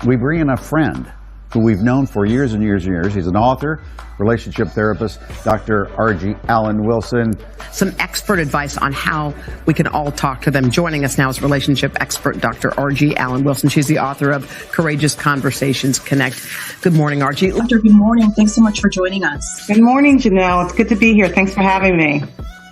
we bring in a friend who we've known for years and years and years. He's an author, relationship therapist, Dr. R.G. Allen Wilson. Some expert advice on how we can all talk to them. Joining us now is relationship expert Dr. R.G. Allen Wilson. She's the author of Courageous Conversations Connect. Good morning, R.G. Doctor, good morning. Thanks so much for joining us. Good morning, Janelle. It's good to be here. Thanks for having me.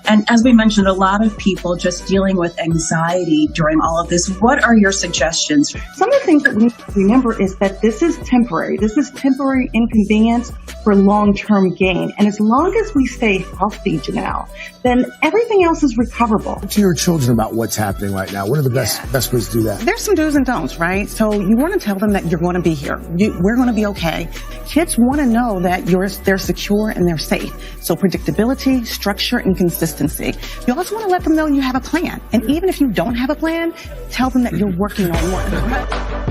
And as we mentioned, a lot of people just dealing with anxiety during all of this. What are your suggestions? Some of the things that we need to remember is that this is temporary. This is temporary inconvenience for long-term gain. And as long as we stay healthy, Janelle, then everything else is recoverable. Talk to your children about what's happening right now. What are the best ways to do that? There's some do's and don'ts, right? So you want to tell them that you're going to be here. We're going to be okay. Kids want to know that they're secure and they're safe. So predictability, structure, and consistency. You also want to let them know you have a plan. And even if you don't have a plan, tell them that you're working on one.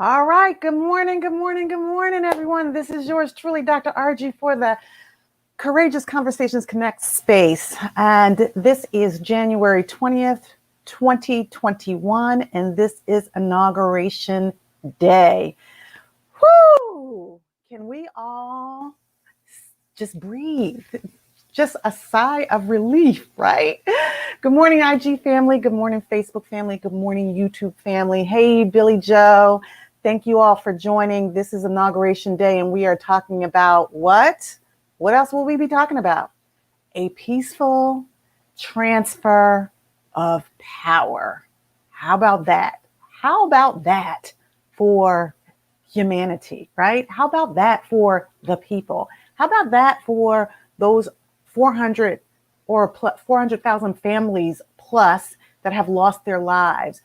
All right. Good morning, everyone. This is yours truly, Dr. RG, for the Courageous Conversations Connect space. And this is January 20th, 2021, and this is Inauguration Day. Whoo! Can we all just breathe? Just a sigh of relief, right? Good morning, IG family. Good morning, Facebook family. Good morning, YouTube family. Hey, Billy Joe. Thank you all for joining. This is Inauguration Day, and we are talking about what? What else will we be talking about? A peaceful transfer of power. How about that? How about that for humanity, right? How about that for the people? How about that for those 400 or 400,000 families plus that have lost their lives?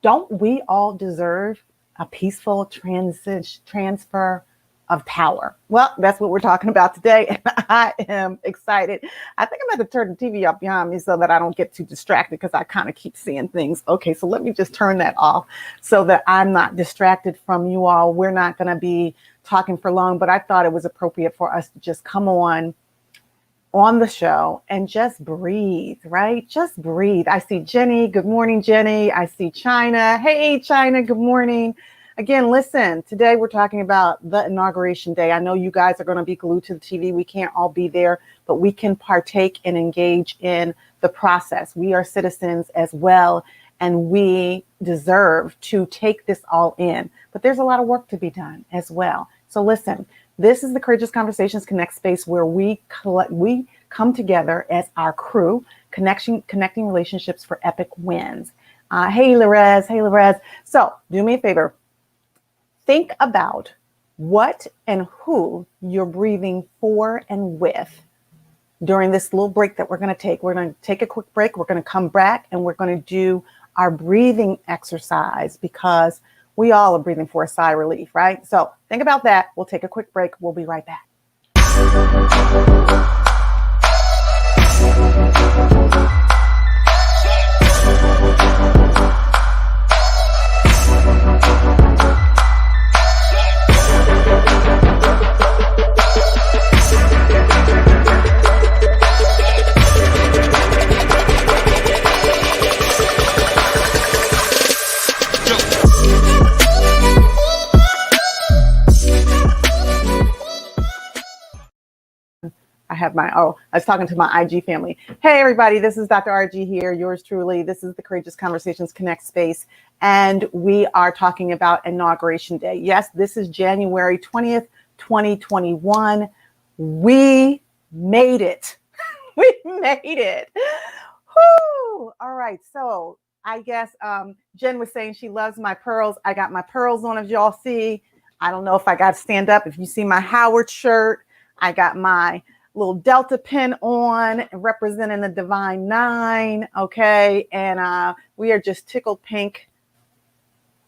Don't we all deserve a peaceful transfer of power? Well, that's what we're talking about today, and I am excited. I think I'm going to turn the TV up behind me so that I don't get too distracted because I kind of keep seeing things. Okay, so let me just turn that off so that I'm not distracted from you all. We're not going to be talking for long, but I thought it was appropriate for us to just come on the show and just breathe, right? Just breathe. I see Jenny. Good morning, Jenny. I see China. Hey, China. Good morning. Again, listen, today we're talking about the Inauguration Day. I know you guys are going to be glued to the TV. We can't all be there, but we can partake and engage in the process. We are citizens as well, and we deserve to take this all in. But there's a lot of work to be done as well. So listen, this is the Courageous Conversations Connect space where we come together as our crew, connecting relationships for epic wins. Hey, Lorez. So do me a favor. Think about what and who you're breathing for and with during this little break that we're going to take. We're going to take a quick break. We're going to come back and we're going to do our breathing exercise because we all are breathing for a sigh of relief, right? So think about that. We'll take a quick break. We'll be right back. I was talking to my IG family. Hey, everybody, this is Dr. RG here, yours truly. This is the Courageous Conversations Connect space, and we are talking about Inauguration Day. Yes, this is January 20th, 2021. We made it. We made it. Woo! All right, so I guess Jen was saying she loves my pearls. I got my pearls on, as y'all see. I don't know if I got to stand up. If you see my Howard shirt, I got my little Delta pin on representing the Divine Nine. Okay. And we are just tickled pink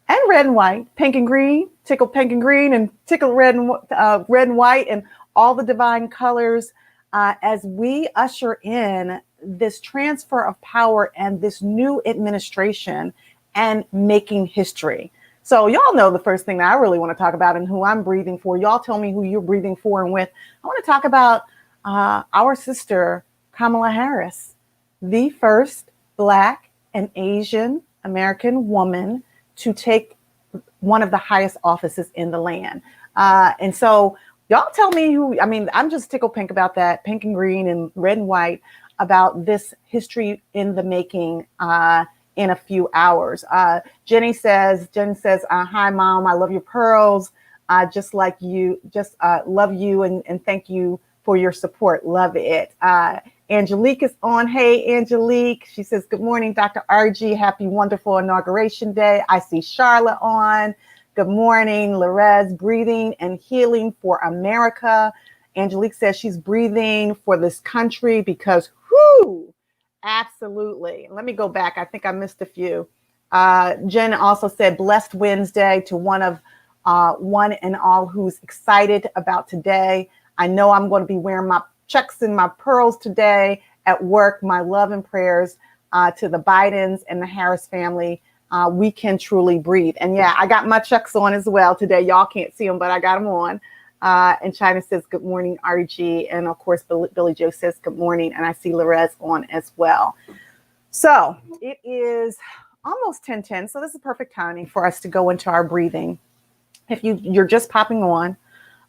and red and white, pink and green, tickled pink and green, and tickled red and white, and all the divine colors as we usher in this transfer of power and this new administration and making history. So y'all know the first thing that I really want to talk about and who I'm breathing for. Y'all tell me who you're breathing for and with. I want to talk about our sister, Kamala Harris, the first Black and Asian American woman to take one of the highest offices in the land. And so y'all tell me who, I mean, I'm just tickled pink about that, pink and green and red and white, about this history in the making in a few hours. Jen says, hi, Mom, I love your pearls. Just like you, just love you and thank you for your support. Love it. Angelique is on. Hey, Angelique. She says, good morning, Dr. RG. Happy, wonderful Inauguration Day. I see Charlotte on. Good morning, Lorez, breathing and healing for America. Angelique says she's breathing for this country because, whoo, absolutely. Let me go back. I think I missed a few. Jen also said, blessed Wednesday to one and all who's excited about today. I know I'm going to be wearing my checks and my pearls today at work. My love and prayers to the Bidens and the Harris family. We can truly breathe. And yeah, I got my checks on as well today. Y'all can't see them, but I got them on. And China says, good morning, RG. And of course, Billy Joe says, good morning. And I see Lorez on as well. So it is almost 10:10. So this is perfect timing for us to go into our breathing. If you're just popping on,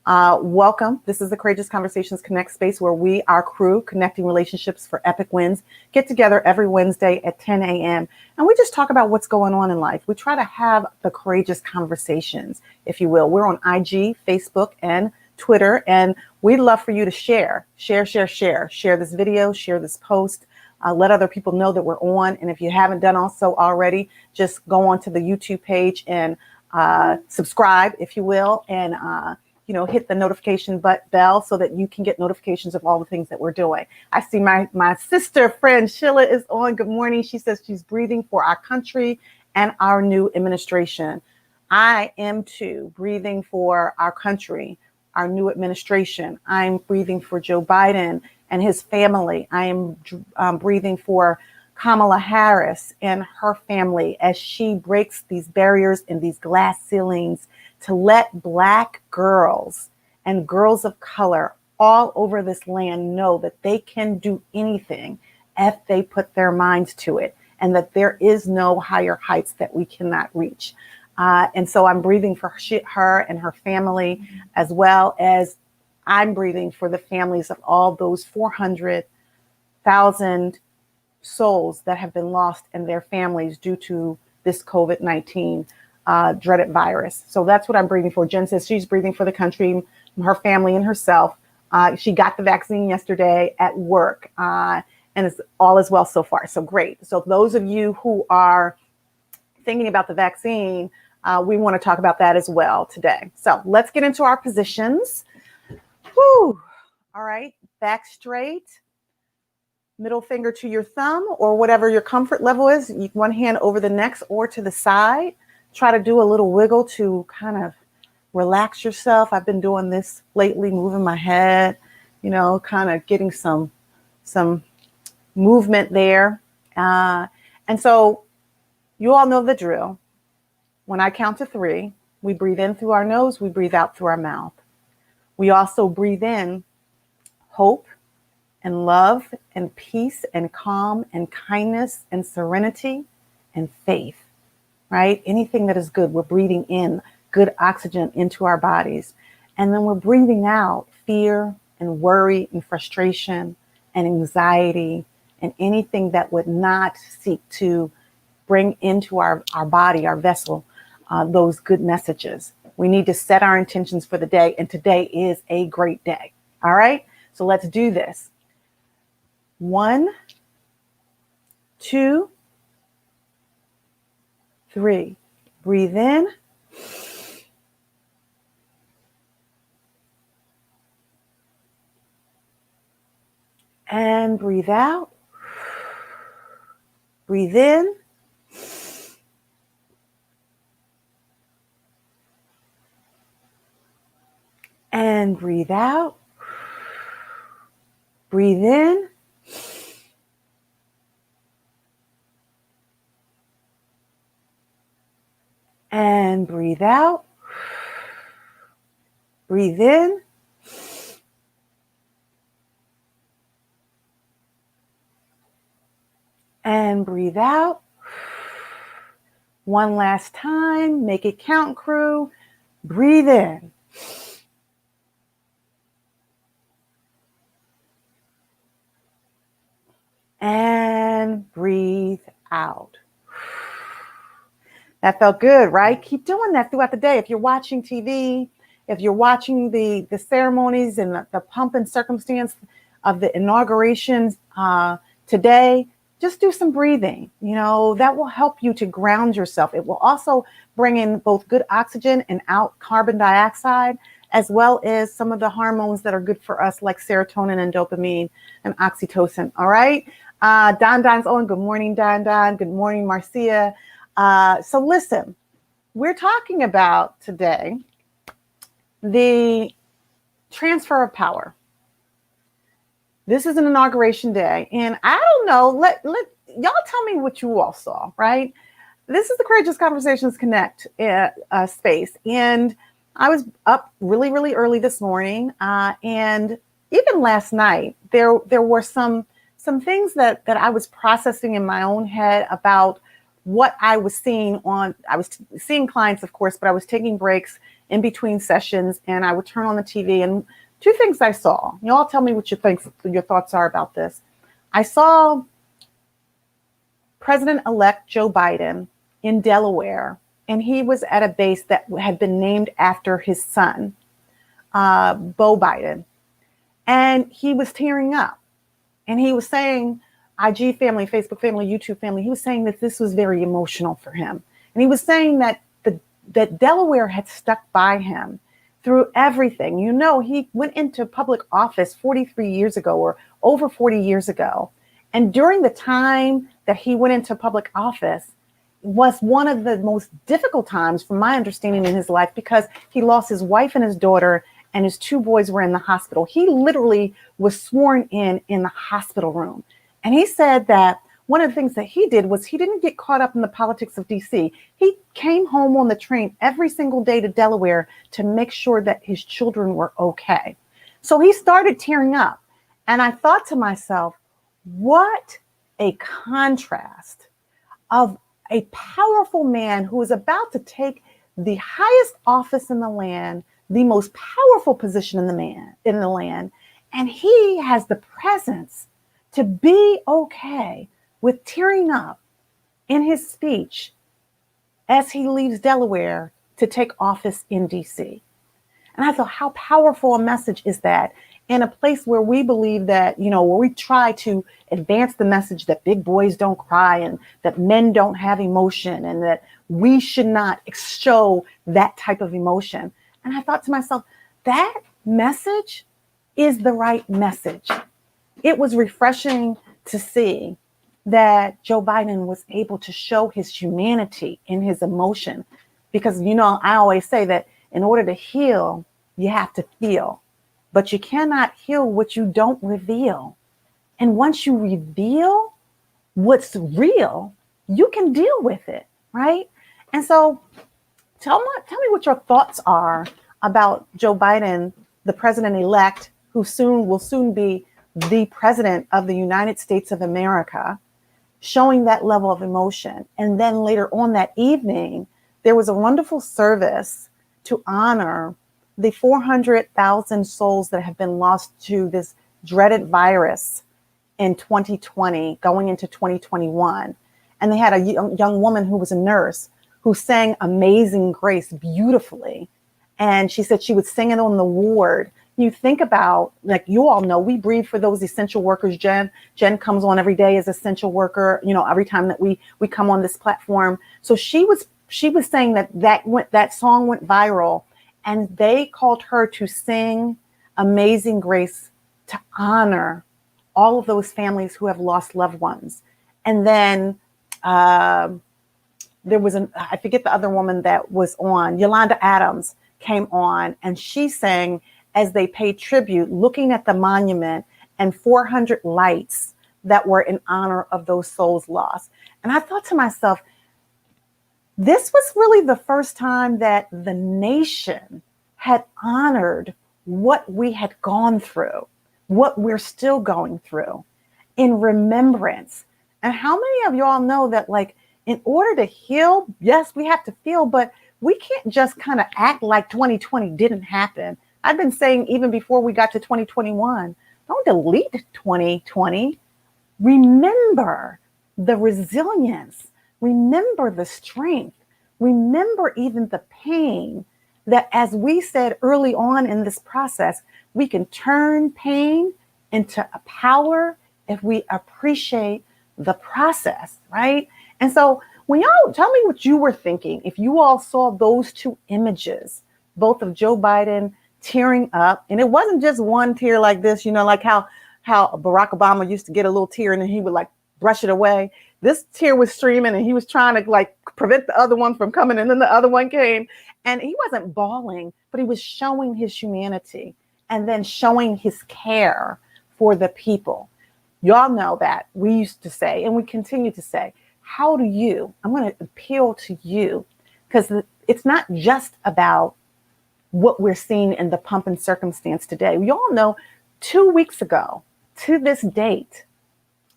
welcome. This is the Courageous Conversations Connect space where we, our crew, connecting relationships for epic wins, get together every Wednesday at 10 a.m. And we just talk about what's going on in life. We try to have the courageous conversations, if you will. We're on IG, Facebook, and Twitter, and we'd love for you to share this video, share this post, let other people know that we're on. And if you haven't done also already, just go on to the YouTube page and subscribe, if you will, and hit the notification bell so that you can get notifications of all the things that we're doing. I see my sister friend Sheila is on. Good morning. She says she's breathing for our country and our new administration. I am too, breathing for our country, our new administration. I'm breathing for Joe Biden and his family. I am breathing for Kamala Harris and her family as she breaks these barriers and these glass ceilings to let Black girls and girls of color all over this land know that they can do anything if they put their minds to it, and that there is no higher heights that we cannot reach. And so I'm breathing for her and her family, as well as I'm breathing for the families of all those 400,000 souls that have been lost and their families due to this COVID-19 dreaded virus. So that's what I'm breathing for. Jen says she's breathing for the country, her family, and herself. She got the vaccine yesterday at work, and it's all is well so far. So great. So those of you who are thinking about the vaccine, we want to talk about that as well today. So let's get into our positions. Whew. All right. Back straight. Middle finger to your thumb, or whatever your comfort level is. One hand over the neck or to the side. Try to do a little wiggle to kind of relax yourself. I've been doing this lately, moving my head, kind of getting some movement there. And so you all know the drill. When I count to 3, we breathe in through our nose, we breathe out through our mouth. We also breathe in hope and love and peace and calm and kindness and serenity and faith. Right? Anything that is good, we're breathing in good oxygen into our bodies. And then we're breathing out fear and worry and frustration and anxiety and anything that would not seek to bring into our body, our vessel, those good messages. We need to set our intentions for the day. And today is a great day. All right. So let's do this. 1, 2, 3. Breathe in. And breathe out. Breathe in. And breathe out. Breathe in. And breathe out. Breathe in. And breathe out. One last time. Make it count, crew. Breathe in. And breathe out. That felt good, right? Keep doing that throughout the day. If you're watching TV, if you're watching the ceremonies and the pomp and circumstance of the inaugurations today, just do some breathing. You know, that will help you to ground yourself. It will also bring in both good oxygen and out carbon dioxide, as well as some of the hormones that are good for us, like serotonin and dopamine and oxytocin. All right. Don Don's on. Good morning, Don Don. Good morning, Marcia. So listen, we're talking about today the transfer of power. This is an inauguration day, and I don't know, let y'all tell me what you all saw, right? This is the Courageous Conversations Connect space, and I was up really, really early this morning, and even last night, there were some things that I was processing in my own head about what I was seeing I was seeing clients, of course, but I was taking breaks in between sessions, and I would turn on the TV, and two things I saw. You all tell me what your thoughts are about this. I saw President-elect Joe Biden in Delaware, and he was at a base that had been named after his son, Beau Biden, and he was tearing up. And he was saying, IG family, Facebook family, YouTube family, he was saying that this was very emotional for him. And he was saying that that Delaware had stuck by him through everything. You know, he went into public office 43 years ago or over 40 years ago. And during the time that he went into public office was one of the most difficult times, from my understanding, in his life, because he lost his wife and his daughter, and his two boys were in the hospital. He literally was sworn in the hospital room. And he said that one of the things that he did was he didn't get caught up in the politics of DC. He came home on the train every single day to Delaware to make sure that his children were okay. So he started tearing up. And I thought to myself, what a contrast of a powerful man who is about to take the highest office in the land, the most powerful position in the land, and he has the presence to be okay with tearing up in his speech as he leaves Delaware to take office in DC. And I thought, how powerful a message is that in a place where we believe that, you know, where we try to advance the message that big boys don't cry and that men don't have emotion and that we should not show that type of emotion. And I thought to myself, that message is the right message. It was refreshing to see that Joe Biden was able to show his humanity in his emotion. Because, you know, I always say that in order to heal, you have to feel. But you cannot heal what you don't reveal. And once you reveal what's real, you can deal with it, right? And so tell me what your thoughts are about Joe Biden, the president-elect, who will soon be the president of the United States of America, showing that level of emotion. And then later on that evening, there was a wonderful service to honor the 400,000 souls that have been lost to this dreaded virus in 2020, going into 2021. And they had a young woman who was a nurse who sang Amazing Grace beautifully. And she said she would sing it on the ward. You think about, like, you all know, we breathe for those essential workers. Jen comes on every day as essential worker, you know, every time that we come on this platform. So she was saying that song went viral, and they called her to sing Amazing Grace to honor all of those families who have lost loved ones. And then there was I forget the other woman that was on, Yolanda Adams came on, and she sang as they paid tribute, looking at the monument and 400 lights that were in honor of those souls lost. And I thought to myself, this was really the first time that the nation had honored what we had gone through, what we're still going through in remembrance. And how many of y'all know that, like, in order to heal, yes, we have to feel, but we can't just kind of act like 2020 didn't happen. I've been saying even before we got to 2021, don't delete 2020. Remember the resilience. Remember the strength. Remember even the pain that, as we said early on in this process, we can turn pain into a power if we appreciate the process, right? And so when y'all tell me what you were thinking, if you all saw those two images, both of Joe Biden tearing up, and it wasn't just one tear like this, like how Barack Obama used to get a little tear and then he would like brush it away. This tear was streaming and he was trying to like prevent the other one from coming, and then the other one came, and he wasn't bawling, but he was showing his humanity and then showing his care for the people. Y'all know that we used to say, and we continue to say, how do you, I'm going to appeal to you, because it's not just about what we're seeing in the pomp and circumstance today. We all know 2 weeks ago to this date,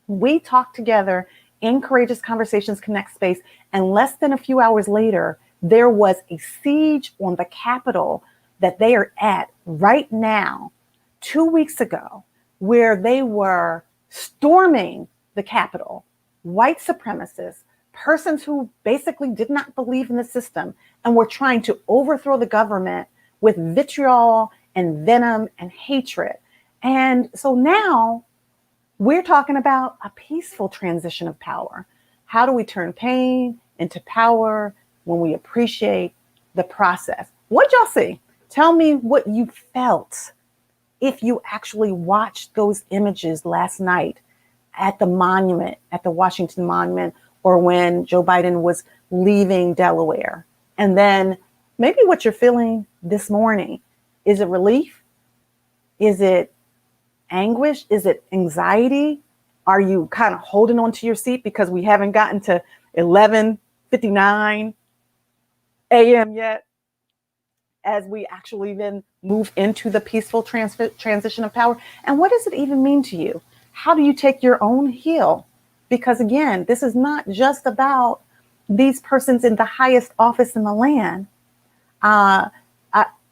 we talked together in Courageous Conversations Connect Space, and less than a few hours later, there was a siege on the Capitol that they are at right now, 2 weeks ago, where they were storming the Capitol, white supremacists, persons who basically did not believe in the system and were trying to overthrow the government with vitriol and venom and hatred. And so now we're talking about a peaceful transition of power. How do we turn pain into power when we appreciate the process? What y'all see? Tell me what you felt if you actually watched those images last night at the monument, at the Washington Monument, or when Joe Biden was leaving Delaware. And then maybe what you're feeling this morning. Is it relief? Is it anguish? Is it anxiety? Are you kind of holding on to your seat because we haven't gotten to 11:59 a.m. yet, as we actually then move into the peaceful transition of power? And what does it even mean to you? How do you take your own heal? Because again, this is not just about these persons in the highest office in the land.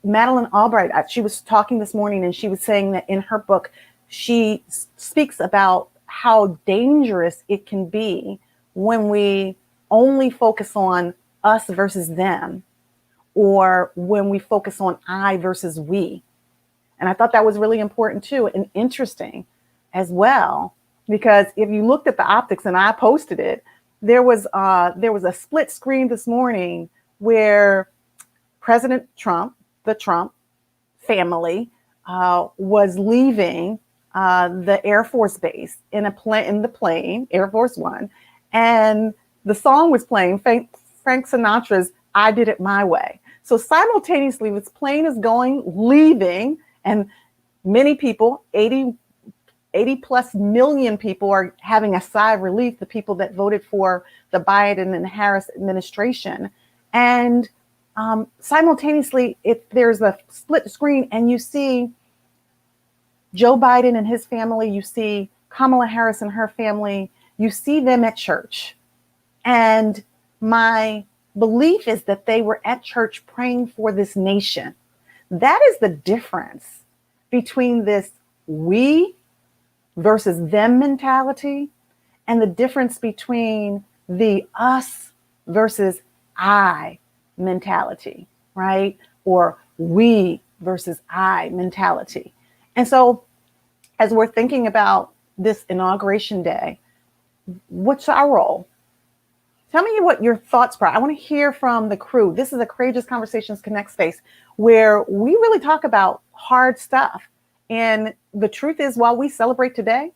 Madeleine Albright, she was talking this morning and she was saying that in her book, she speaks about how dangerous it can be when we only focus on us versus them, or when we focus on I versus we. And I thought that was really important too, and interesting as well, because if you looked at the optics, and I posted it, there was a split screen this morning where President Trump, the Trump family, was leaving the Air Force base in the plane, Air Force One, and the song was playing, Frank Sinatra's "I Did It My Way." So simultaneously, this plane is leaving, and many people, 80 plus million people, are having a sigh of relief, the people that voted for the Biden and Harris administration. And simultaneously, there's a split screen, and you see Joe Biden and his family, you see Kamala Harris and her family, you see them at church. And my belief is that they were at church praying for this nation. That is the difference between this we versus them mentality, and the difference between the us versus I mentality, right? Or we versus I mentality. And so as we're thinking about this Inauguration Day, what's our role? Tell me what your thoughts are. I want to hear from the crew. This is a Courageous Conversations Connect space where we really talk about hard stuff. And the truth is, while we celebrate today,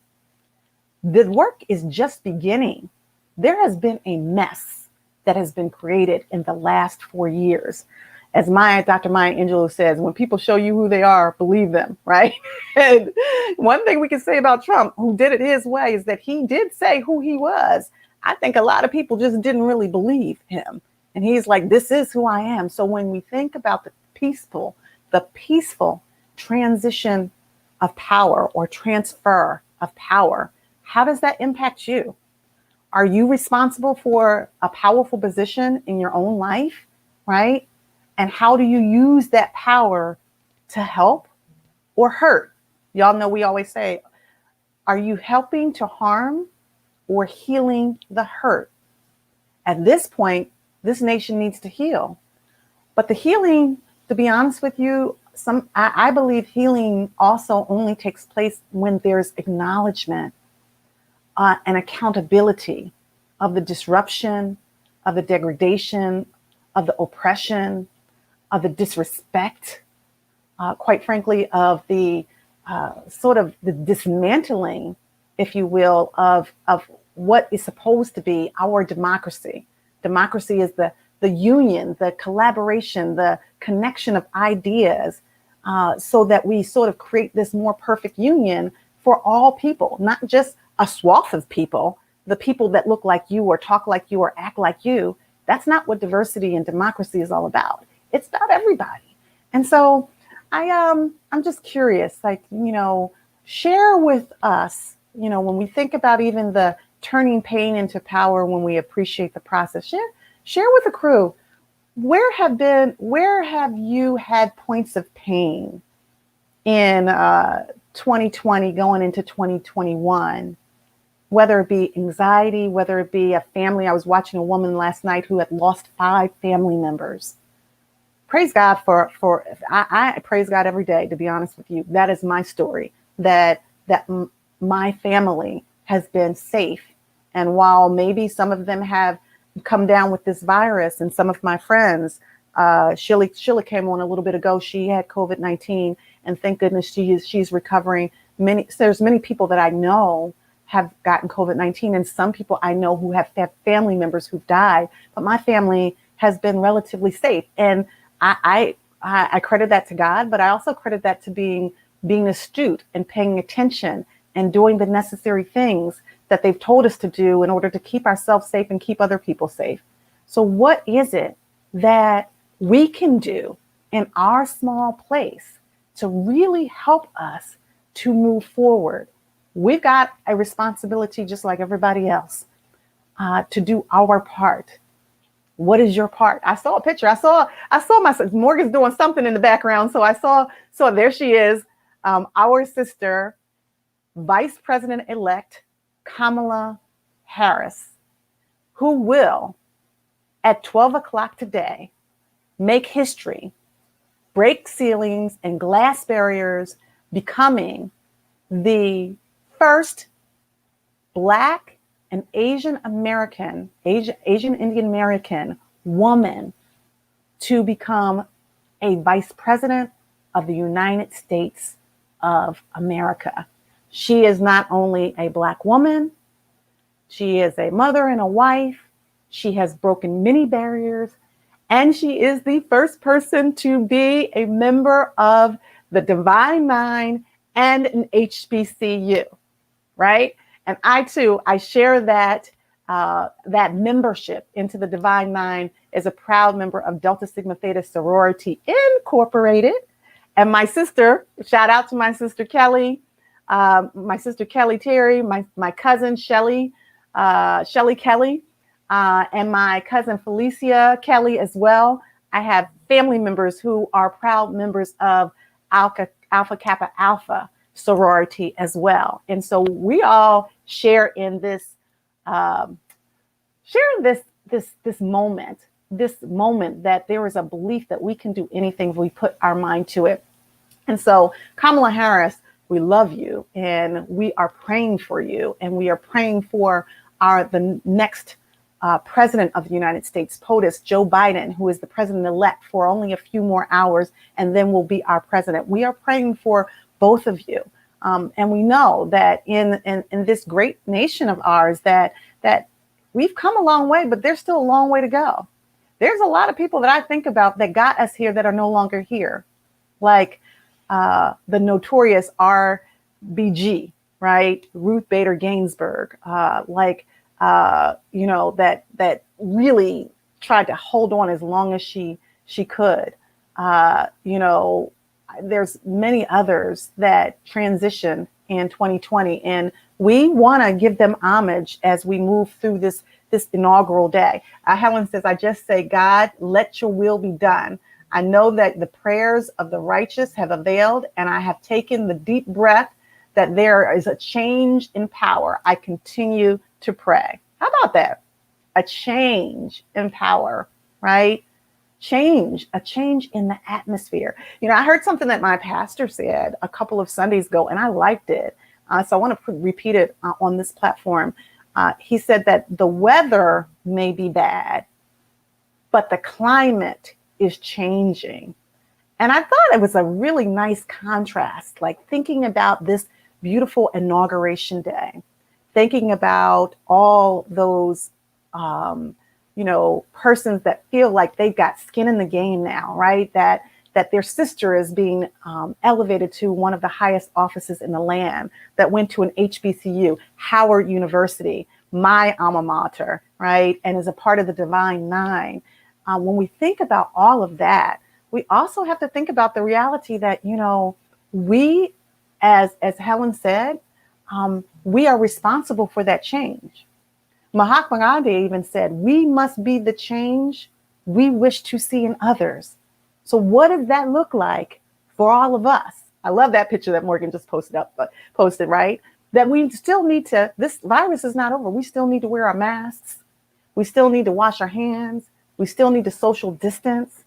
the work is just beginning. There has been a mess that has been created in the last 4 years. As Dr. Maya Angelou says, when people show you who they are, believe them, right? And one thing we can say about Trump, who did it his way, is that he did say who he was. I think a lot of people just didn't really believe him And he's like, this is who I am. So when we think about the peaceful transition of power or transfer of power, how does that impact you? Are you responsible for a powerful position in your own life, right? And how do you use that power to help or hurt? Y'all know we always say, are you helping to harm or healing the hurt? At this point, this nation needs to heal. But the healing, to be honest with you, I believe healing also only takes place when there's acknowledgement and accountability of the disruption, of the degradation, of the oppression, of the disrespect, quite frankly, of the sort of the dismantling, if you will, of what is supposed to be our democracy. Democracy is the union, the collaboration, the connection of ideas, so that we sort of create this more perfect union for all people, not just a swath of people, the people that look like you or talk like you or act like you. That's not what diversity and democracy is all about. It's about everybody. And so I'm just curious, like, share with us, when we think about even the turning pain into power, when we appreciate the process, share with the crew, where have you had points of pain in 2020 going into 2021, whether it be anxiety, whether it be a family. I was watching a woman last night who had lost 5 family members. Praise God I praise God every day, to be honest with you. That is my story, that my family has been safe. And while maybe some of them have come down with this virus, and some of my friends, Sheila came on a little bit ago, she had COVID-19, and thank goodness she's recovering. There's many people that I know have gotten COVID-19, and some people I know who have family members who've died, but my family has been relatively safe. And I credit that to God, but I also credit that to being astute and paying attention and doing the necessary things that they've told us to do in order to keep ourselves safe and keep other people safe. So what is it that we can do in our small place to really help us to move forward? We've got a responsibility, just like everybody else, to do our part. What is your part? I saw a picture. I saw my sister. Morgan's doing something in the background. So I saw there she is, our sister, Vice President-elect Kamala Harris, who will, at 12 o'clock today, make history, break ceilings and glass barriers, becoming the first Black and Asian Indian American woman to become a vice president of the United States of America. She is not only a Black woman, she is a mother and a wife. She has broken many barriers, and she is the first person to be a member of the Divine Nine and an HBCU, right? And I share that membership into the Divine Nine as a proud member of Delta Sigma Theta Sorority Incorporated. And my sister, shout out to my sister Kelly, my sister Kelly Terry, my cousin Shelly Kelly, and my cousin Felicia Kelly as well. I have family members who are proud members of Alpha Kappa Alpha sorority as well. And so we all share in this, this moment that there is a belief that we can do anything if we put our mind to it. And so Kamala Harris, we love you, and we are praying for you, and we are praying for the next president of the United States, POTUS, Joe Biden, who is the president-elect for only a few more hours, and then will be our president. We are praying for both of you. And we know that in this great nation of ours that we've come a long way, but there's still a long way to go. There's a lot of people that I think about that got us here that are no longer here, like the notorious RBG, right? Ruth Bader Ginsburg, that really tried to hold on as long as she could. You know, there's many others that transition in 2020, and we want to give them homage as we move through this inaugural day. Helen says, I just say, God, let your will be done. I know that the prayers of the righteous have availed, and I have taken the deep breath that there is a change in power. I continue to pray. How about that? A change in power, right? A change in the atmosphere. You know, I heard something that my pastor said a couple of Sundays ago, and I liked it. So I want to repeat it on this platform. He said that the weather may be bad, but the climate is changing. And I thought it was a really nice contrast, like thinking about this beautiful inauguration day, thinking about all those, you know, persons that feel like they've got skin in the game now, right? That their sister is being elevated to one of the highest offices in the land, that went to an HBCU, Howard University, my alma mater, right? And is a part of the Divine Nine. When we think about all of that, we also have to think about the reality that, you know, we, as Helen said, we are responsible for that change. Mahatma Gandhi even said, we must be the change we wish to see in others. So what does that look like for all of us? I love that picture that Morgan just posted, right? That we still need to, this virus is not over. We still need to wear our masks. We still need to wash our hands. We still need to social distance.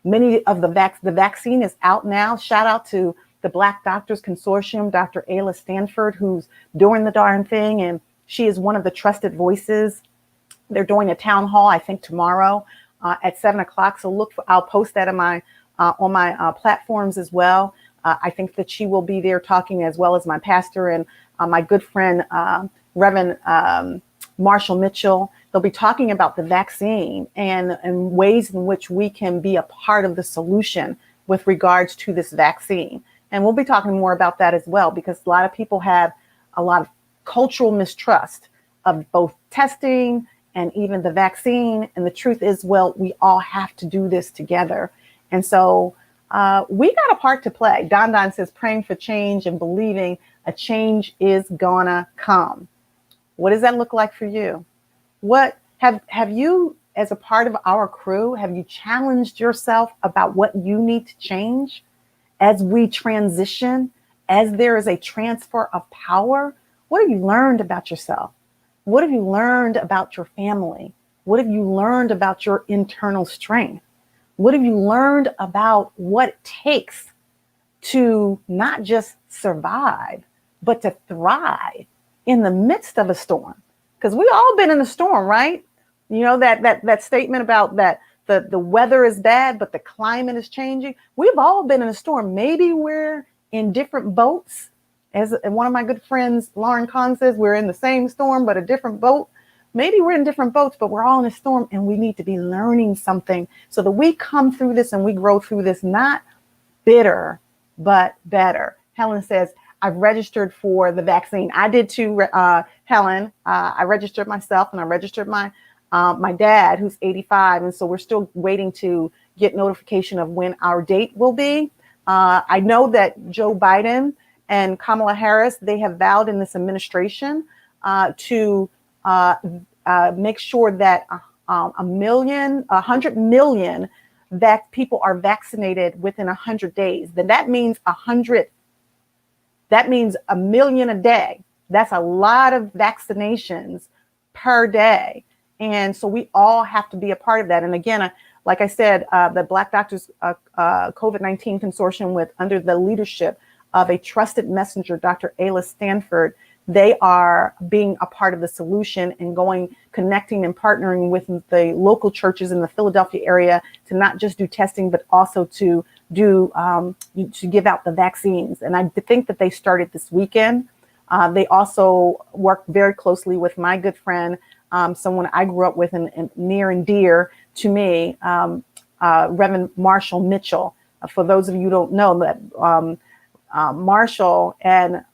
Many of the vaccine is out now. Shout out to the Black Doctors Consortium, Dr. Ayla Stanford, who's doing the darn thing. And she is one of the trusted voices. They're doing a town hall, I think tomorrow at 7:00. So I'll post that on my platforms as well. I think that she will be there talking, as well as my pastor and my good friend, Reverend Marshall Mitchell. They'll be talking about the vaccine and ways in which we can be a part of the solution with regards to this vaccine. And we'll be talking more about that as well, because a lot of people have a lot of cultural mistrust of both testing and even the vaccine. And the truth is, well, we all have to do this together. And so we got a part to play. Don says, praying for change and believing a change is gonna come. What does that look like for you? What have you, as a part of our crew, have you challenged yourself about what you need to change as we transition, as there is a transfer of power? What have you learned about yourself? What have you learned about your family? What have you learned about your internal strength? What have you learned about what it takes to not just survive, but to thrive in the midst of a storm? Because we've all been in a storm, right? You know, that statement about that the weather is bad, but the climate is changing. We've all been in a storm. Maybe we're in different boats. As one of my good friends, Lauren Kahn, says, we're in the same storm, but a different boat. Maybe we're in different boats, but we're all in a storm, and we need to be learning something so that we come through this and we grow through this, not bitter, but better. Helen says, I've registered for the vaccine. I did too, Helen. I registered myself, and I registered my dad, who's 85. And so we're still waiting to get notification of when our date will be. I know that Joe Biden and Kamala Harris, they have vowed in this administration to make sure that 100 million people are vaccinated within 100 days. Then that means 100. That means 1 million a day. That's a lot of vaccinations per day. And so we all have to be a part of that. And again, like I said, the Black Doctors COVID-19 Consortium, under the leadership of a trusted messenger, Dr. Ayla Stanford, they are being a part of the solution and connecting and partnering with the local churches in the Philadelphia area to not just do testing, but also to give out the vaccines. And I think that they started this weekend. They also work very closely with my good friend, someone I grew up with and near and dear to me, Reverend Marshall Mitchell. For those of you who don't know, that Marshall and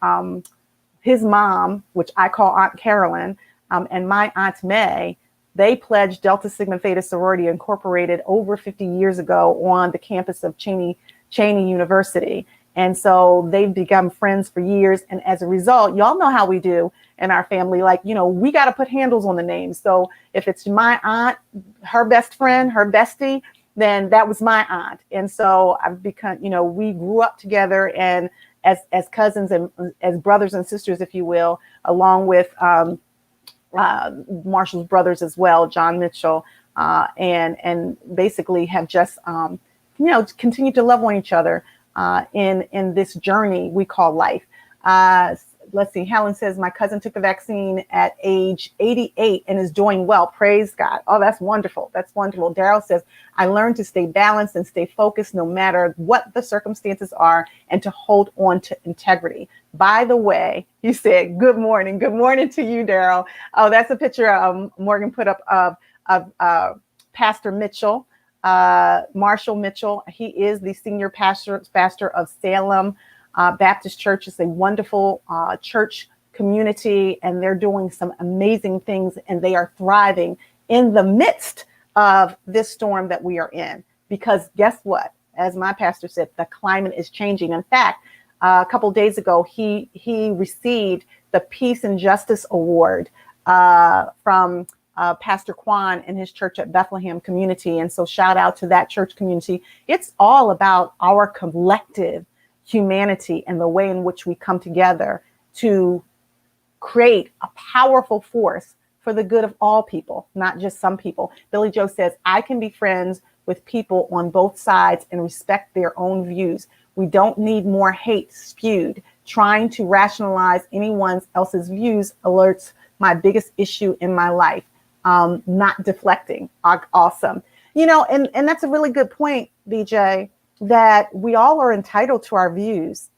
his mom, which I call Aunt Carolyn, and my Aunt May, They pledged Delta Sigma Theta Sorority Incorporated over 50 years ago on the campus of Cheney University. And so they've become friends for years. And as a result, y'all know how we do in our family. Like, we got to put handles on the names. So if it's my aunt, her best friend, her bestie, then that was my aunt. And so I've become, we grew up together and as cousins and as brothers and sisters, if you will, along with Marshall's brothers as well, John Mitchell, and basically have just, continued to love on each other in this journey we call life. Let's see. Helen says, my cousin took the vaccine at age 88 and is doing well. Praise God. Oh, that's wonderful. That's wonderful. Daryl says, I learned to stay balanced and stay focused no matter what the circumstances are and to hold on to integrity. By the way, he said, good morning. Good morning to you, Daryl. Oh, that's a picture Morgan put up of Pastor Mitchell, Marshall Mitchell. He is the senior pastor of Salem Baptist Church. Is a wonderful church community, and they're doing some amazing things, and they are thriving in the midst of this storm that we are in. Because guess what? As my pastor said, the climate is changing. In fact, a couple of days ago, he received the Peace and Justice Award from Pastor Kwan and his church at Bethlehem Community. And so shout out to that church community. It's all about our collective humanity and the way in which we come together to create a powerful force for the good of all people, not just some people. Billy Joe says, I can be friends with people on both sides and respect their own views. We don't need more hate spewed. Trying to rationalize anyone else's views alerts my biggest issue in my life. Not deflecting. Awesome. And that's a really good point, BJ, that we all are entitled to our views.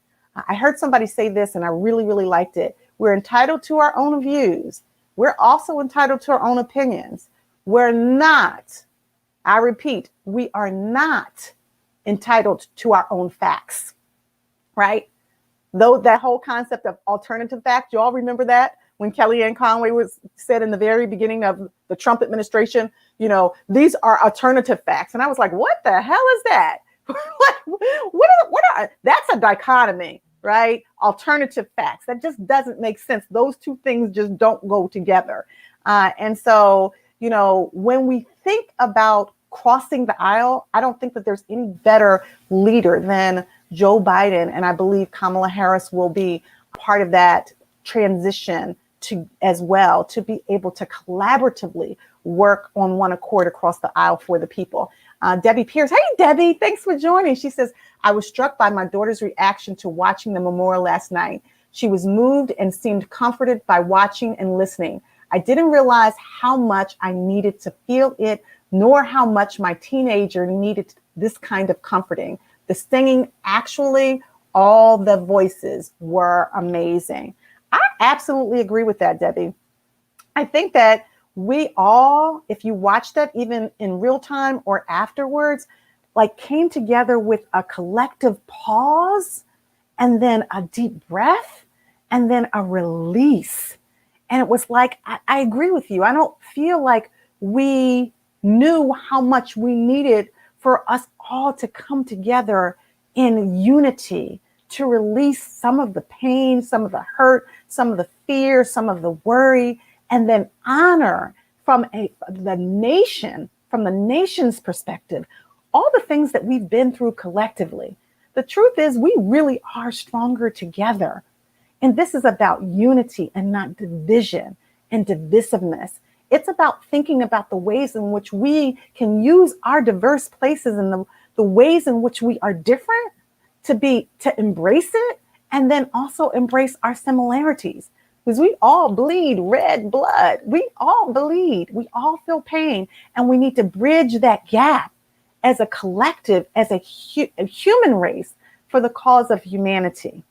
I heard somebody say this and I really, really liked it. We're entitled to our own views. We're also entitled to our own opinions. We're not, I repeat, we are not entitled to our own facts, right? Though that whole concept of alternative facts, you all remember that when Kellyanne Conway was said in the very beginning of the Trump administration, these are alternative facts. And I was like, what the hell is that? That's a dichotomy, right? Alternative facts. That just doesn't make sense. Those two things just don't go together. And so, when we think about crossing the aisle, I don't think that there's any better leader than Joe Biden. And I believe Kamala Harris will be part of that transition as well, to be able to collaboratively work on one accord across the aisle for the people. Debbie Pierce. Hey, Debbie, thanks for joining. She says, I was struck by my daughter's reaction to watching the memorial last night. She was moved and seemed comforted by watching and listening. I didn't realize how much I needed to feel it, nor how much my teenager needed this kind of comforting. The singing, actually, all the voices were amazing. I absolutely agree with that, Debbie. I think that we all, if you watch that even in real time or afterwards, like came together with a collective pause and then a deep breath and then a release. And it was like, I agree with you. I don't feel like we knew how much we needed for us all to come together in unity to release some of the pain, some of the hurt, some of the fear, some of the worry, and then honor from the nation's perspective, all the things that we've been through collectively. The truth is we really are stronger together. And this is about unity and not division and divisiveness. It's about thinking about the ways in which we can use our diverse places and the ways in which we are different to embrace it, and then also embrace our similarities. Because we all bleed red blood. We all bleed. We all feel pain. And we need to bridge that gap as a collective, as a human race for the cause of humanity.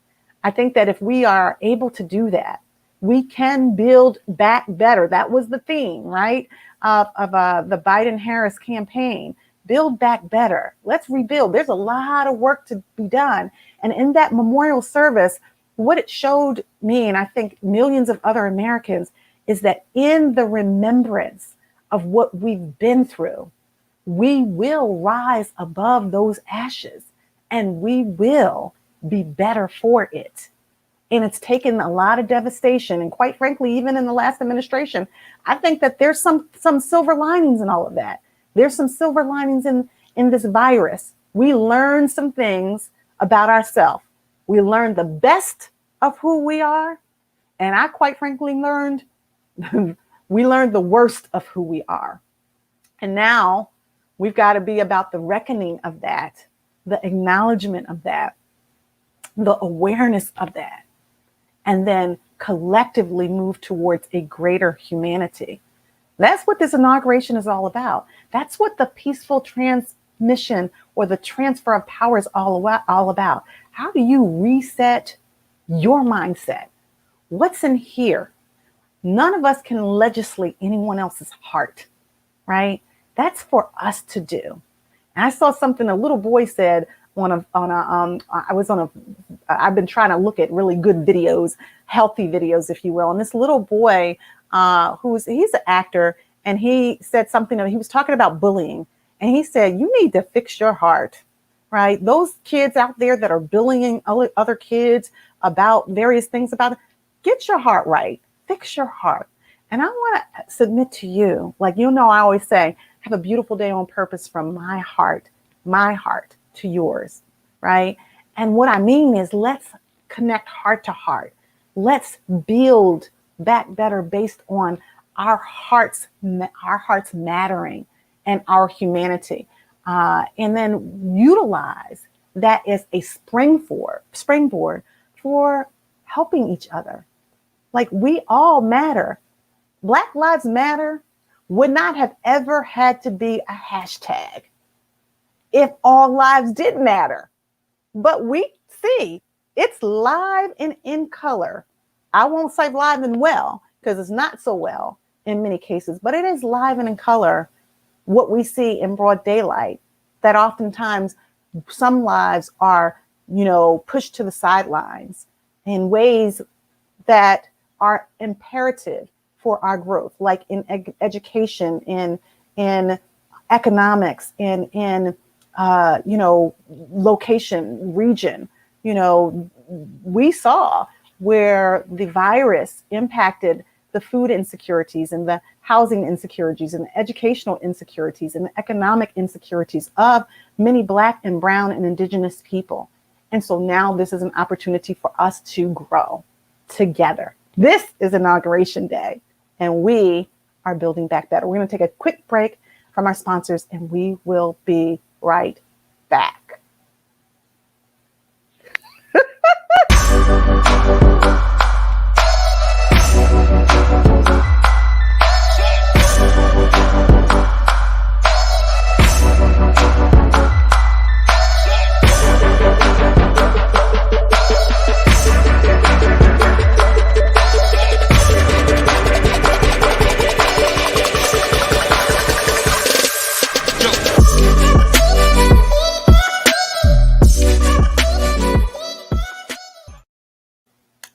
I think that if we are able to do that, we can build back better. That was the theme, right, of the Biden-Harris campaign. Build back better. Let's rebuild. There's a lot of work to be done. And in that memorial service, what it showed me, and I think millions of other Americans, is that in the remembrance of what we've been through, we will rise above those ashes and we will be better for it. And it's taken a lot of devastation. And quite frankly, even in the last administration, I think that there's some silver linings in all of that. There's some silver linings in this virus. We learned some things about ourselves. We learned the best of who we are. And I quite frankly learned, we learned the worst of who we are. And now we've got to be about the reckoning of that, the acknowledgement of that, the awareness of that, and then collectively move towards a greater humanity. That's what this inauguration is all about. That's what the peaceful transmission or the transfer of power is all about. How do you reset your mindset? What's in here? None of us can legislate anyone else's heart, right? That's for us to do. And I saw something a little boy said I've been trying to look at really good videos, healthy videos, if you will. And this little boy, he's an actor, and he said something, he was talking about bullying. And he said, you need to fix your heart, right? Those kids out there that are bullying other kids about various things get your heart right, fix your heart. And I want to submit to you, I always say, have a beautiful day on purpose from my heart to yours, right? And what I mean is let's connect heart to heart. Let's build back better based on our hearts mattering and our humanity. And then utilize that as a springboard for helping each other. We all matter. Black Lives Matter would not have ever had to be a hashtag if all lives did matter. But we see it's live and in color. I won't say live and well because it's not so well in many cases, but it is live and in color what we see in broad daylight, that oftentimes some lives are, pushed to the sidelines in ways that are imperative for our growth, like in education, in economics, in location, region. We saw where the virus impacted the food insecurities and the housing insecurities and the educational insecurities and the economic insecurities of many Black and brown and indigenous people. And so now this is an opportunity for us to grow together. This is Inauguration Day, and we are building back better. We're going to take a quick break from our sponsors, and we will be right back.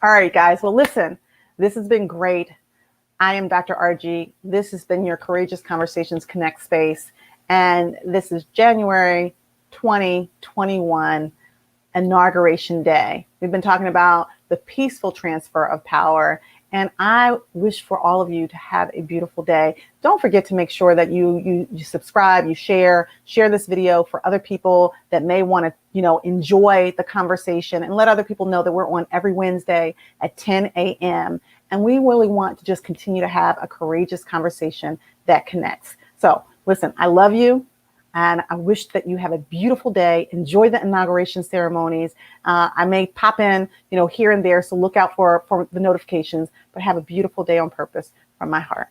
All right, guys. Well, listen, this has been great. I am Dr. RG. This has been your Courageous Conversations Connect space. And this is January 2021, Inauguration Day. We've been talking about the peaceful transfer of power. And I wish for all of you to have a beautiful day. Don't forget to make sure that you subscribe, you share this video for other people that may want to, enjoy the conversation, and let other people know that we're on every Wednesday at 10 a.m. And we really want to just continue to have a courageous conversation that connects. So listen, I love you. And I wish that you have a beautiful day. Enjoy the inauguration ceremonies. I may pop in, here and there. So look out for the notifications, but have a beautiful day on purpose from my heart.